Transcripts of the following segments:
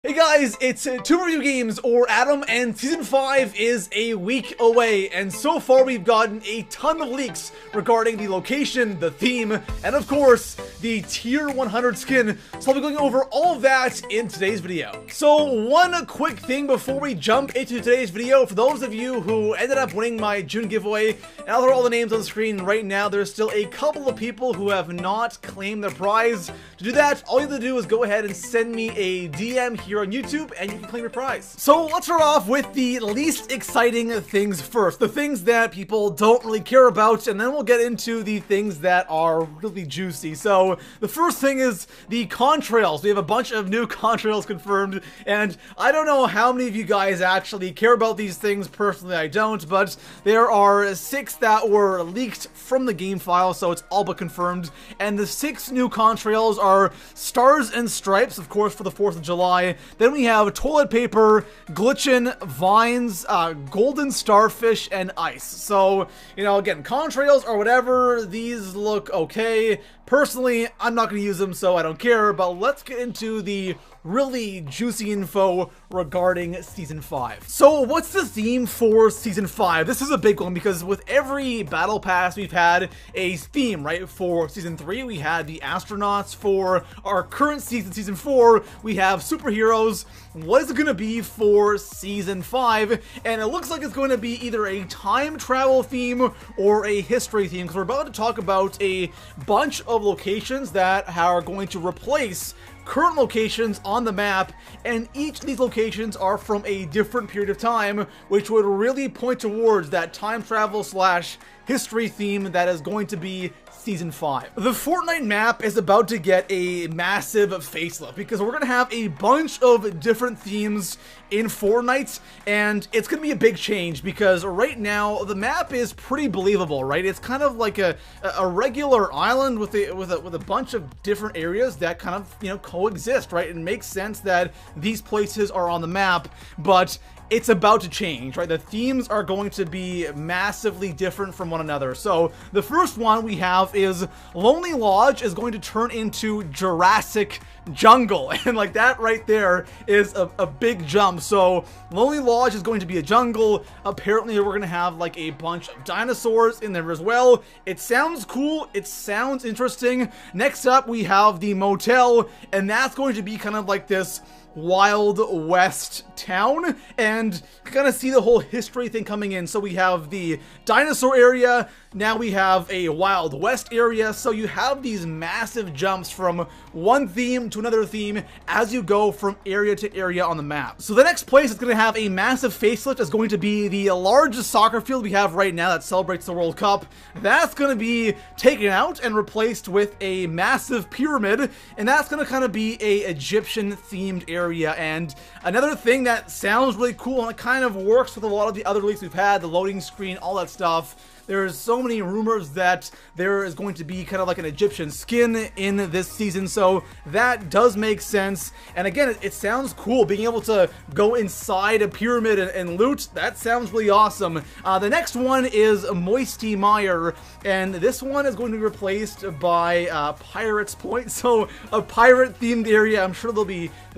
Hey guys, it's Two Review Games, or Adam, and Season 5 is a week away, and so far we've gotten a ton of leaks regarding the location, the theme, and of course, the Tier 100 skin, so I'll be going over all of that in today's video. So, one quick thing before we jump into today's video, for those of you who ended up winning my June giveaway, and I'll throw all the names on the screen right now, there's still a couple of people who have not claimed their prize. To do that, all you have to do is go ahead and send me a DM here on YouTube and you can claim your prize. So let's start off with the least exciting things first, the things that people don't really care about, and then we'll get into the things that are really juicy. So the first thing is the contrails. We have a bunch of new contrails confirmed, and I don't know how many of you guys actually care about these things. Personally, I don't, but there are 6 that were leaked from the game file, so it's all but confirmed, and the 6 new contrails are Stars and Stripes, of course, for the 4th of July. Then we have Toilet Paper, Glitchin, Vines, Golden Starfish, and Ice. So, you know, again, contrails or whatever, these look okay. Personally, I'm not going to use them, so I don't care, but let's get into the really juicy info regarding Season 5. So what's the theme for Season 5? This is a big one because with every battle pass we've had a theme, right? For Season 3 we had the astronauts, for our current season, Season 4, we have superheroes. What is it going to be for Season 5? And it looks like it's going to be either a time travel theme or a history theme, because we're about to talk about a bunch of locations that are going to replace current locations on the map, and each of these locations are from a different period of time, which would really point towards that time travel slash history theme that is going to be Season 5. The Fortnite map is about to get a massive facelift because we're going to have a bunch of different themes in Fortnite, and it's going to be a big change because right now the map is pretty believable, right? It's kind of like a regular island with a bunch of different areas that kind of, you know, coexist, right? It makes sense that these places are on the map, but it's about to change, right? The themes are going to be massively different from one another. So the first one we have is Lonely Lodge is going to turn into Jurassic Jungle, and like that right there is a big jump. So Lonely Lodge is going to be a jungle. Apparently we're gonna have like a bunch of dinosaurs in there as well. It sounds cool, it sounds interesting. Next up we have the motel, and that's going to be kind of like this Wild West town, and kind of see the whole history thing coming in. So we have the dinosaur area, now we have a Wild West area, so you have these massive jumps from one theme to another theme as you go from area to area on the map. So the next place that's going to have a massive facelift is going to be the largest soccer field we have right now that celebrates the World Cup. That's going to be taken out and replaced with a massive pyramid, and that's going to kind of be a Egyptian themed area. And another thing that sounds really cool, and it kind of works with a lot of the other leaks we've had, the loading screen, all that stuff. There's so many rumors that there is going to be kind of like an Egyptian skin in this season, so that does make sense. And again, it sounds cool being able to go inside a pyramid and loot. That sounds really awesome. The next one is Moisty Mire, and this one is going to be replaced by Pirates Point. So a pirate themed area. I'm sure there'll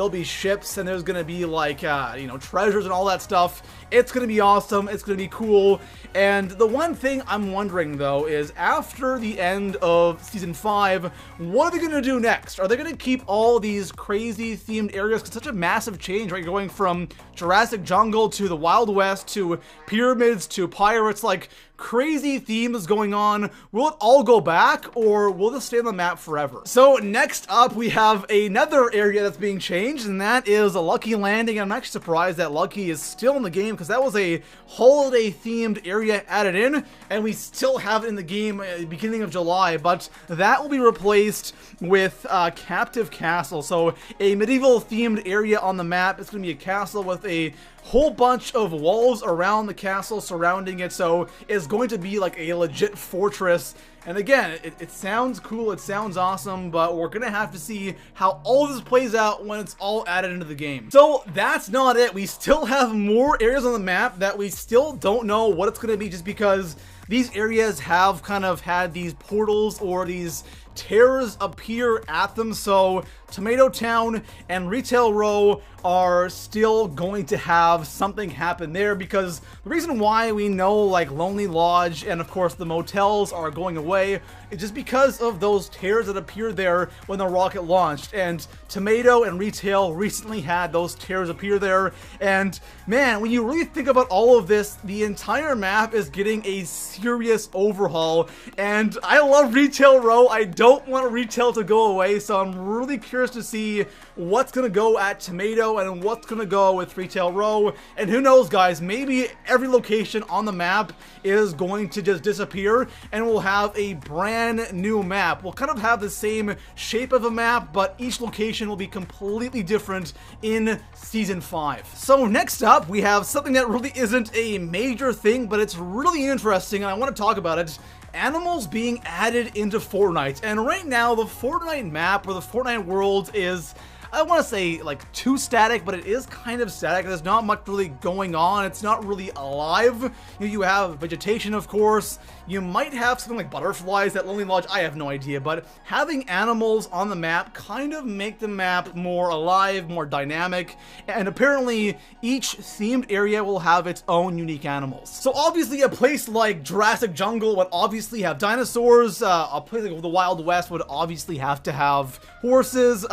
be ships, and there's going to be like you know, treasures and all that stuff. It's going to be awesome. It's going to be cool. And the one thing I'm wondering though is, after the end of Season 5, what are they going to do next? Are they going to keep all these crazy themed areas? Because such a massive change, right? You're going from Jurassic Jungle to the Wild West to pyramids to pirates, like crazy themes going on. Will it all go back, or will this stay on the map forever? So next up we have another area that's being changed, and that is a Lucky Landing. I'm actually surprised that Lucky is still in the game, because that was a holiday themed area added in, and we still have it in the game at the beginning of July, but that will be replaced with Captive Castle. So a medieval themed area on the map. It's going to be a castle with a whole bunch of walls around the castle surrounding it, so it's going to be like a legit fortress. And again, it sounds cool, it sounds awesome, but we're gonna have to see how all this plays out when it's all added into the game. So that's not it. We still have more areas on the map that we still don't know what it's gonna be, just because these areas have kind of had these portals or these tears appear at them. So Tomato Town and Retail Row are still going to have something happen there, because the reason why we know like Lonely Lodge and of course the motels are going away is just because of those tears that appeared there when the rocket launched. And Tomato and Retail recently had those tears appear there, and man, when you really think about all of this, the entire map is getting a serious overhaul, and I love Retail Row. I don't want Retail to go away, so I'm really curious to see what's gonna go at Tomato and what's gonna go with Retail Row. And who knows, guys, maybe every location on the map is going to just disappear and we'll have a brand new map. We'll kind of have the same shape of a map, but each location will be completely different in Season 5. So next up, we have something that really isn't a major thing, but it's really interesting and I want to talk about it. Animals being added into Fortnite. And right now, the Fortnite map or the Fortnite world is, I don't want to say like too static, but it is kind of static. There's not much really going on. It's not really alive. You have vegetation, of course. You might have something like butterflies, that Lonely Lodge, I have no idea, but having animals on the map kind of make the map more alive, more dynamic, and apparently each themed area will have its own unique animals. So obviously a place like Jurassic Jungle would obviously have dinosaurs, a place like the Wild West would obviously have to have horses,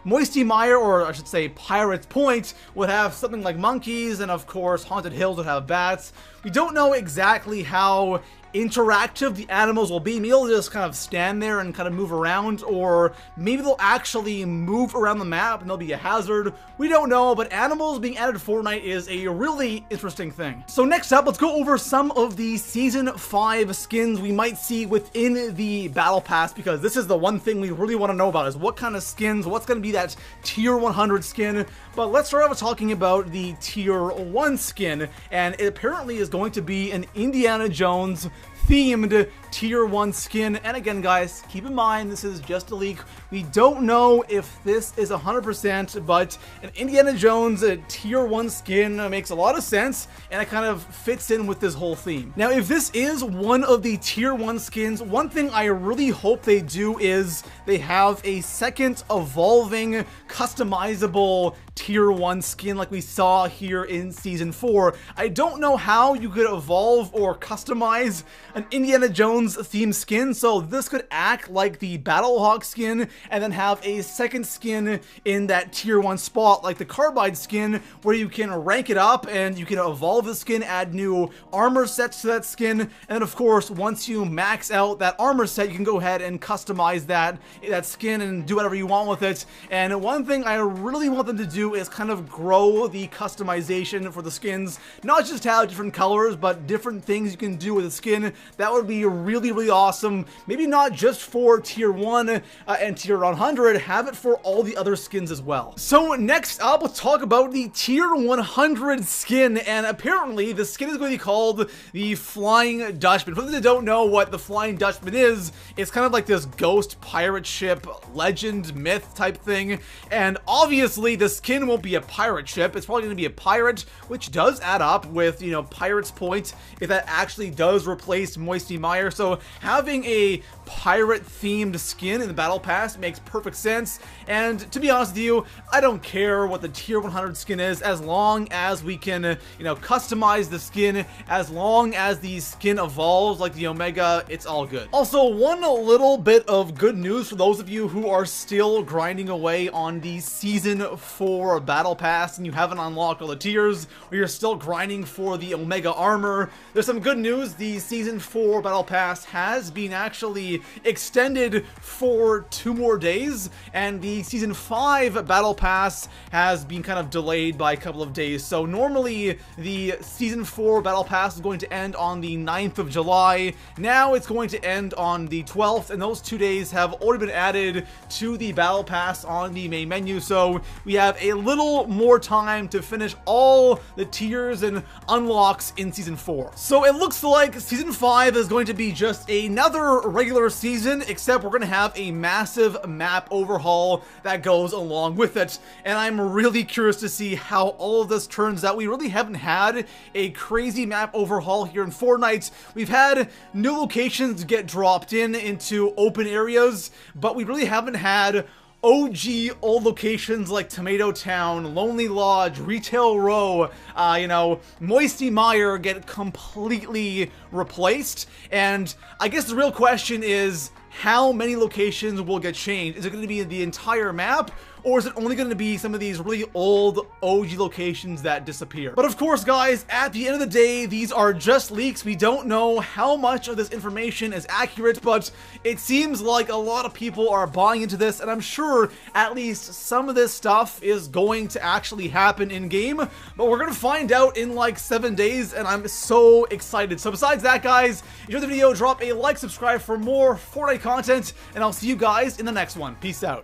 Moisty Mire, or I should say Pirates Point, would have something like monkeys, and of course Haunted Hills would have bats. We don't know exactly how interactive the animals will be. Maybe they'll just kind of stand there and kind of move around, or maybe they'll actually move around the map and they'll be a hazard. We don't know, but animals being added to Fortnite is a really interesting thing. So next up, let's go over some of the Season 5 skins we might see within the Battle Pass, because this is the one thing we really want to know about, is what kind of skins, what's going to be that Tier 100 skin. But let's start off with talking about the Tier 1 skin, and it apparently is going to be an Indiana Jones themed Tier 1 skin. And again, guys, keep in mind, this is just a leak. We don't know if this is 100%, but an Indiana Jones Tier 1 skin makes a lot of sense, and it kind of fits in with this whole theme. Now, if this is one of the Tier 1 skins, one thing I really hope they do is they have a second evolving, customizable Tier 1 skin like we saw here in Season 4. I don't know how you could evolve or customize an Indiana Jones themed skin, so this could act like the Battlehawk skin and then have a second skin in that Tier 1 spot, like the Carbide skin, where you can rank it up and you can evolve the skin, add new armor sets to that skin, and then of course, once you max out that armor set, you can go ahead and customize that skin and do whatever you want with it. And one thing I really want them to do is kind of grow the customization for the skins, not just have different colors, but different things you can do with the skin. That would be really, really awesome. Maybe not just for Tier 1 and Tier 100, have it for all the other skins as well. So next up, let's talk about the Tier 100 skin, and apparently the skin is going to be called the Flying Dutchman. For those that don't know what the Flying Dutchman is, it's kind of like this ghost pirate ship, legend, myth type thing, and obviously the skin won't be a pirate ship. It's probably going to be a pirate, which does add up with, you know, Pirates Point, if that actually does replace Moisty Mire. So having a pirate themed skin in the Battle Pass makes perfect sense. And to be honest with you, I don't care what the Tier 100 skin is, as long as we can, you know, customize the skin, as long as the skin evolves like the Omega, it's all good. Also, one little bit of good news for those of you who are still grinding away on the Season 4 Battle Pass and you haven't unlocked all the tiers, or you're still grinding for the Omega armor. There's some good news. The Season 4 Battle Pass has been actually extended for 2 more days, and the Season 5 Battle Pass has been kind of delayed by a couple of days. So normally the Season 4 Battle Pass is going to end on the 9th of July. Now it's going to end on the 12th, and those 2 days have already been added to the Battle Pass on the main menu. So we have a little more time to finish all the tiers and unlocks in Season 4. So it looks like Season 5 5 is going to be just another regular season, except we're going to have a massive map overhaul that goes along with it. And I'm really curious to see how all of this turns out. We really haven't had a crazy map overhaul here in Fortnite. We've had new locations get dropped into open areas, but we really haven't had OG old locations like Tomato Town, Lonely Lodge, Retail Row, you know, Moisty Mire get completely replaced. And I guess the real question is, how many locations will get changed? Is it going to be the entire map? Or is it only going to be some of these really old OG locations that disappear? But of course, guys, at the end of the day, these are just leaks. We don't know how much of this information is accurate, but it seems like a lot of people are buying into this, and I'm sure at least some of this stuff is going to actually happen in-game, but we're going to find out in like 7 days, and I'm so excited. So besides that, guys, enjoy the video, drop a like, subscribe for more Fortnite content, and I'll see you guys in the next one. Peace out.